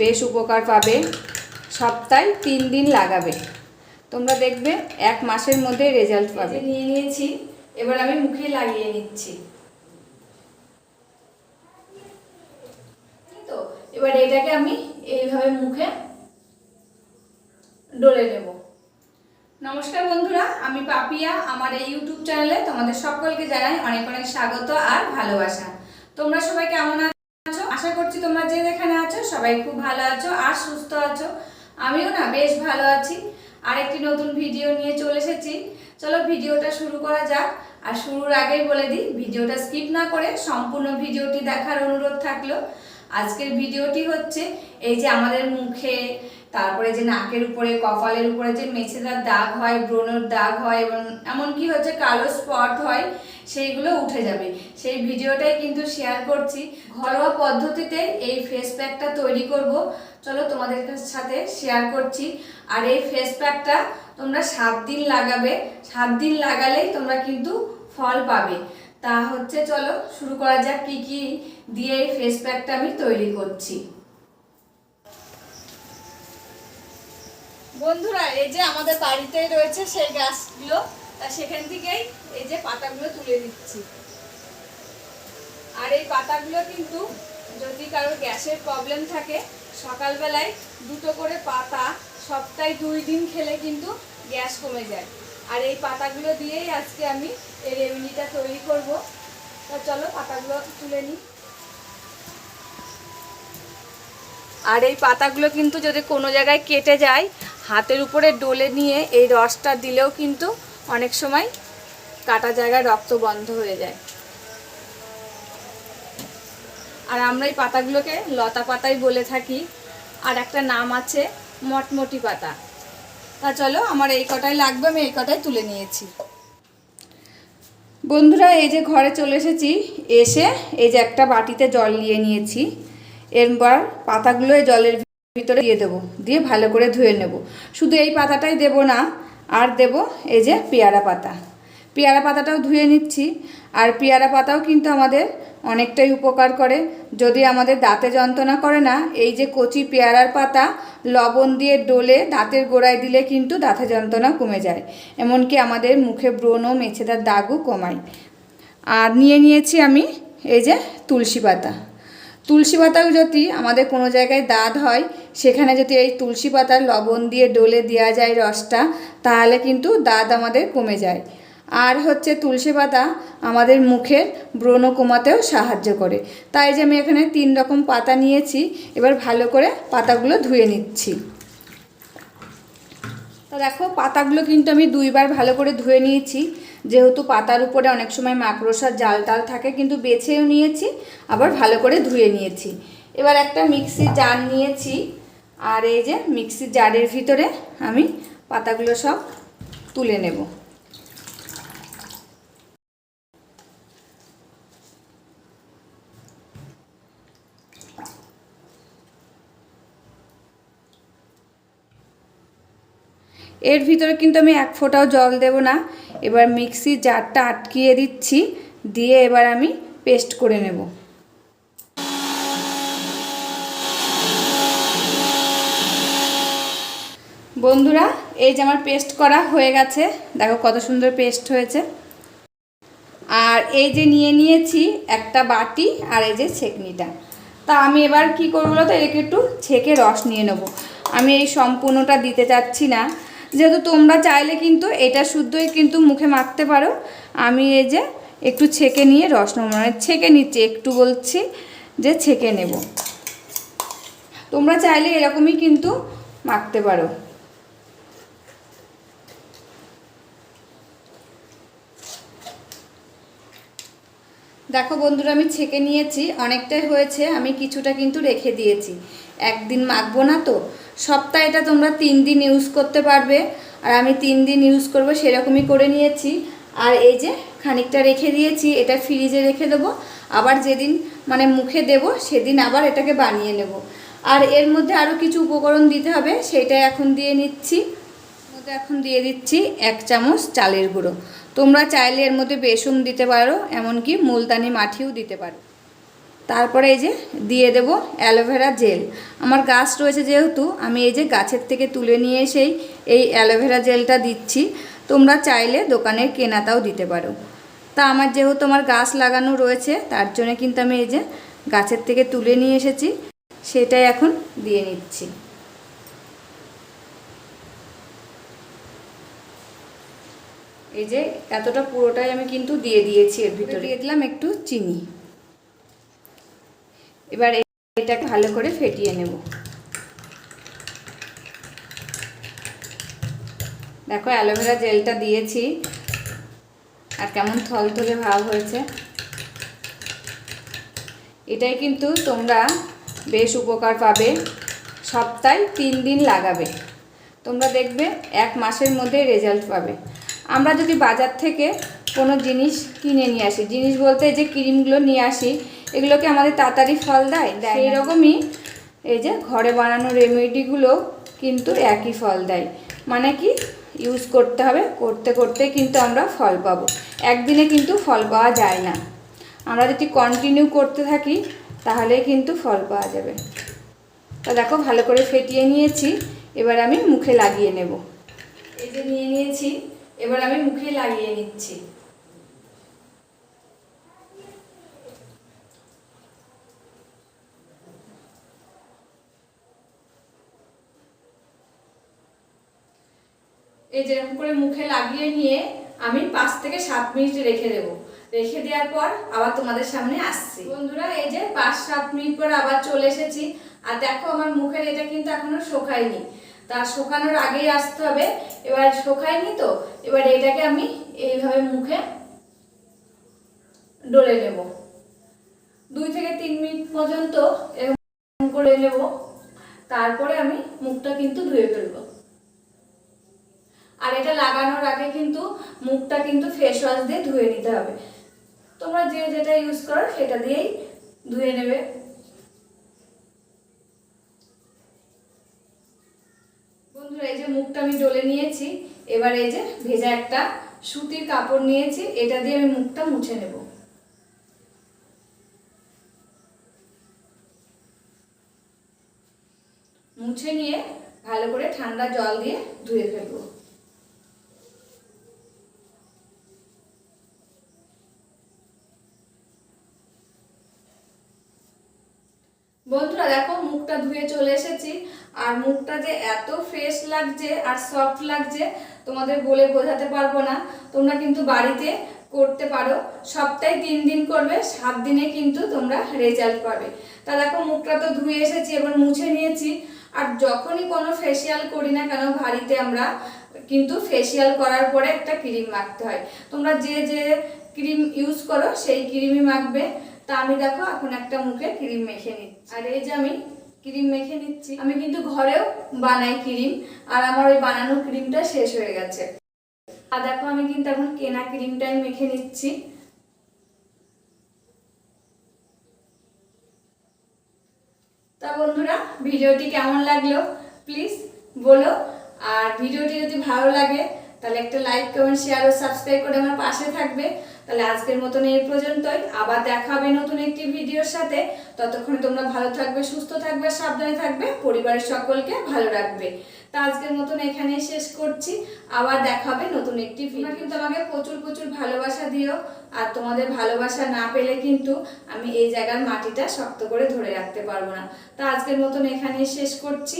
বেশ উপকার পাবে। সপ্তাহে 3 দিন লাগাবে, তোমরা দেখবে 1 মাসের মধ্যে রেজাল্ট পাবে। নিয়ে নিয়েছি, এবার আমি মুখে লাগিয়ে নিচ্ছি। তো এবার এটাকে আমি এইভাবে মুখে ডলে নেব। নমস্কার বন্ধুরা, আমি পাপিয়া। আমার এই ইউটিউব চ্যানেলে তোমাদের সকলকে জানাই অনেক অনেক স্বাগত আর ভালোবাসা। তোমরা সবাই কেমন আছো? আশা করছি তোমরা যে যেখানে আছো সবাই খুব ভালো আছো আর সুস্থ আছো। আমিও না বেশ ভালো আছি। আরেকটি নতুন ভিডিও নিয়ে চলে এসেছি। চলো ভিডিওটা শুরু করা যাক। আর শুরুর আগেই বলে দিই, ভিডিওটা স্কিপ না করে সম্পূর্ণ ভিডিওটি দেখার অনুরোধ থাকলো। আজকের ভিডিওটি হচ্ছে এই যে আমাদের মুখে, তারপরে যে নাকের উপরে, কপালের উপরে যে মেছেদার দাগ হয়, ব্রণের দাগ হয় এবং এমনকি হচ্ছে কালো স্পট হয়, সেইগুলো উঠে যাবে। সেই ভিডিওটাই কিন্তু শেয়ার করছি। ঘরোয়া পদ্ধতিতে এই ফেস প্যাকটা তৈরি করব, চলো তোমাদের সাথে শেয়ার করছি। আর এই ফেস প্যাকটা তোমরা 7 দিন লাগাবে। 7 দিন লাগালেই তোমরা কিন্তু ফল পাবে। তা হচ্ছে চলো শুরু করা যাক কি কি দিয়ে এই ফেস প্যাকটা আমি তৈরি করছি। বন্ধুরা, এই যে আমাদের বাড়িতেই রয়েছে সেই গাছগুলো, তা সেখান থেকেই এই যে পাতাগুলো তুলে দিচ্ছি। আর এই পাতাগুলো কিন্তু যদি কারোর গ্যাসের প্রবলেম থাকে, সকালবেলায় 2টো করে পাতা সপ্তাহে 2 দিন খেলে কিন্তু গ্যাস কমে যায়। আর এই পাতাগুলো দিয়েই আজকে আমি এই রেমেডিটা তৈরি করব। তা চলো পাতাগুলো তুলে নিই। আর এই পাতাগুলো কিন্তু যদি কোনো জায়গায় কেটে যায়, হাতের উপরে ডলে নিয়ে এই রসটা দিলেও কিন্তু অনেক সময় কাটা জায়গায় রক্ত বন্ধ হয়ে যায়। আর আমরা এই পাতাগুলোকে লতা পাতাই বলে থাকি, আর একটা নাম আছে মটমটি পাতা। তা চলো, আমার এই কটাই লাগবে, আমি এই কটাই তুলে নিয়েছি। বন্ধুরা, এই যে ঘরে চলে এসেছি, এসে এই যে একটা বাটিতে জল নিয়ে নিয়েছি। এরপর পাতাগুলো এই জলের ভিতরে দিয়ে দেবো, দিয়ে ভালো করে ধুয়ে নেব। শুধু এই পাতাটাই দেব না, আর দেব এই যে পেয়ারা পাতা। পেয়ারা পাতাটাও ধুয়ে নিচ্ছি। আর পেয়ারা পাতাও কিন্তু আমাদের অনেকটাই উপকার করে। যদি আমাদের দাঁতে যন্ত্রণা করে না, এই যে কচি পেয়ারার পাতা লবণ দিয়ে ডলে দাঁতের গোড়ায় দিলে কিন্তু দাঁতে যন্ত্রণা কমে যায়। এমনকি আমাদের মুখে ব্রণ ও মেছেদার দাগও কমায়। আর নিয়ে নিয়েছি আমি এই যে তুলসী পাতা। তুলসী পাতাও যদি আমাদের কোনো জায়গায় দাঁত হয়, সেখানে যদি এই তুলসী পাতার লবণ দিয়ে ডলে দেওয়া যায় রসটা, তাহলে কিন্তু দাঁত আমাদের কমে যায়। আর হচ্ছে তুলসী পাতা আমাদের মুখের ব্রণ কমাতেও সাহায্য করে। তাই যে আমি এখানে 3 রকম পাতা নিয়েছি। এবার ভালো করে পাতাগুলো ধুয়ে নিচ্ছি। তো দেখো, পাতাগুলো কিন্তু আমি 2 বার ভালো করে ধুয়ে নিয়েছি। যেহেতু পাতার উপরে অনেক সময় মাকড়সার জাল টাল থাকে, কিন্তু বেছেও নিয়েছি, আবার ভালো করে ধুয়ে নিয়েছি। এবার একটা মিক্সির জার নিয়েছি। আর এই যে মিক্সির জারের ভিতরে আমি পাতাগুলো সব তুলে নেব। এর ভিতরে কিন্তু আমি 1 ফোঁটাও জল দেব না। এবার মিক্সির জারটা আটকিয়ে দিচ্ছি, দিয়ে এবার আমি পেস্ট করে নেব। বন্ধুরা, এই যে আমার পেস্ট করা হয়ে গেছে, দেখো কত সুন্দর পেস্ট হয়েছে। আর এই যে নিয়ে নিয়েছি একটা বাটি, আর এই যে ছেঁকনিটা। তা আমি এবার কি করবো বলো তো, এটাকে একটু ছেঁকে রস নিয়ে নেব। আমি এই সম্পূর্ণটা দিতে চাচ্ছি না, যেহেতু তোমরা চাইলে কিন্তু এটা শুদ্ধই কিন্তু মুখে মাখতে পারো। আমি এই যে একটু ছেঁকে নিয়ে রস নেব, মানে ছেঁকে নিচ্ছি, একটু বলছি যে ছেঁকে নেব। তোমরা চাইলে এরকমই কিন্তু মাখতে পারো। দেখো বন্ধুরা, আমি ছেঁকে নিয়েছি, অনেকটাই হয়েছে। আমি কিছুটা কিন্তু রেখে দিয়েছি, একদিন মাখবো না তো। সপ্তাহে এটা তোমরা 3 দিন ইউজ করতে পারবে। আর আমি 3 দিন ইউজ করব সেরকমই করে নিয়েছি। আর এই যে খানিকটা রেখে দিয়েছি, এটা ফ্রিজে রেখে দেবো। আবার যেদিন মানে মুখে দেব সেদিন আবার এটাকে বানিয়ে নেব। আর এর মধ্যে আরও কিছু উপকরণ দিতে হবে, সেটাই এখন দিয়ে নিচ্ছি। এখন দিয়ে দিচ্ছি 1 চামচ চালের গুঁড়ো। তোমরা চাইলে এর মধ্যে বেসন দিতে পারো, এমনকি মুলতানি মাটিও দিতে পারো। তারপরে এই যে দিয়ে দেব অ্যালোভেরা জেল। আমার গাছ রয়েছে যেহেতু আমি এই যে গাছের থেকে তুলে নিয়ে এসেই এই অ্যালোভেরা জেলটা দিচ্ছি। তোমরা চাইলে দোকানের কেনাটাও দিতে পারো। তা আমার যেহেতু আমার গাছ লাগানো রয়েছে তার জন্য কিন্তু আমি এই যে গাছের থেকে তুলে নিয়ে এসেছি, সেটাই এখন দিয়ে নিচ্ছি। এই যে এতটা পুরোটাই আমি কিন্তু দিয়ে দিয়েছি। এর ভিতরে দিয়ে দিলাম একটু চিনি। এবার এটাকে ভালো করে ফেটিয়ে নেব। দেখো অ্যালোভেরা জেলটা দিয়েছি আর কেমন থলথলে ভাব হয়েছে। এটাই কিন্তু তোমরা বেশ উপকার পাবে। সপ্তাহে 3 দিন লাগাবে, তোমরা দেখবে 1 মাসের মধ্যে রেজাল্ট পাবে। আমরা যদি বাজার থেকে কোনো জিনিস কিনে নিয়ে আসি, জিনিস বলতে যে ক্রিমগুলো নিয়ে আসি, এগুলোকে আমাদের তাড়াতাড়ি ফল দেয়? সেই রকমই এই যে ঘরে বানানো রেমেডিগুলো কিন্তু একই ফল দেয়। মানে কি, ইউজ করতে হবে, করতে করতে কিন্তু আমরা ফল পাবো। একদিনে কিন্তু ফল পাওয়া যায় না। আমরা যদি কন্টিনিউ করতে থাকি তাহলে কিন্তু ফল পাওয়া যাবে। তা দেখো ভালো করে ফেটিয়ে নিয়েছি। এবার আমি মুখে লাগিয়ে নেব। এই যে নিয়ে নিয়েছি, এবার আমি মুখে লাগিয়ে নিচ্ছি। এই যেরকম করে মুখে লাগিয়ে নিয়ে আমি 5 থেকে 7 মিনিট রেখে দেব। রেখে দেওয়ার পর আবার তোমাদের সামনে আসছি। বন্ধুরা এই যে 5-7 মিনিট পর আবার চলে এসেছি। আর দেখো আমার মুখের এটা কিন্তু এখনো শুকায়নি, তার শুকানোর আগেই আসতে হবে। এবার শুকায়নি তো, এবার এটাকে আমি এইভাবে মুখে ডলে নেব। 2 থেকে 3 মিনিট পর্যন্ত এরকম করে নেব। তারপরে আমি মুখটা কিন্তু ধুয়ে ফেলবো। আর এটা লাগানোর আগে কিন্তু মুখটা কিন্তু ফেস ওয়াশ দিয়ে ধুয়ে নিতে হবে। তোমরা যে যেটা ইউজ করো সেটা দিয়েই ধুয়ে নেবে। বন্ধুরা এই যে মুখটা আমি ডলে নিয়েছি। এবার এই যে ভেজা একটা সুতির কাপড় নিয়েছি, এটা দিয়ে আমি মুখটা মুছে নেব। মুছে নিয়ে ভালো করে ঠান্ডা জল দিয়ে ধুয়ে ফেলবো। বন্ধুরা দেখো মুখটা ধুয়ে চলে এসেছি। আর মুখটা যে এত ফ্রেশ লাগছে আর সফট লাগছে তোমাদের বলে বোঝাতে পারবো না। তোমরা কিন্তু বাড়িতে করতে পারো। সপ্তাহে 3 দিন করবে, 7 দিনে কিন্তু তোমরা রেজাল্ট পাবে। তা দেখো মুখটা তো ধুয়ে এসেছি, এবার মুছে নিয়েছি। আর যখনই কোনো ফেসিয়াল করি না কেন বাড়িতে, আমরা কিন্তু ফেসিয়াল করার পরে একটা ক্রিম মাখতে হয়। তোমরা যে যে ক্রিম ইউজ করো সেই ক্রিমই মাখবে। তা আমি দেখো এখন একটা মুখে ক্রিম মেখে নিচ্ছি। আর এই যে আমি ক্রিম মেখে নিচ্ছি। আমি কিন্তু ঘরেও বানাই ক্রিম, আর আমার ওই বানানো ক্রিমটা শেষ হয়ে গেছে। আর দেখো আমি কিন্তু এখন কেনা ক্রিমটাই মেখে নিচ্ছি। তা বন্ধুরা ভিডিওটি কেমন লাগলো প্লিজ বলো। আর ভিডিওটি যদি ভালো লাগে তাহলে একটা লাইক, কমেন্ট, শেয়ার ও সাবস্ক্রাইব করে আমার পাশে থাকবে। তাহলে আজকের মতন এই পর্যন্তই। আবার দেখা হবে নতুন একটি ভিডিওর সাথে। ততক্ষণে তোমরা ভালো থাকবে, সুস্থ থাকবে, সাবধানে থাকবে, পরিবারের সকলকে ভালো রাখবে। তা আজকের মতন এখানেই শেষ করছি। আবার দেখা হবে নতুন একটি ভিডিও। তোমরা কিন্তু আমাকে প্রচুর প্রচুর ভালোবাসা দিও। আর তোমাদের ভালোবাসা না পেলে কিন্তু আমি এই জায়গার মাটিটা শক্ত করে ধরে রাখতে পারবো না। তা আজকের মতন এখানেই শেষ করছি।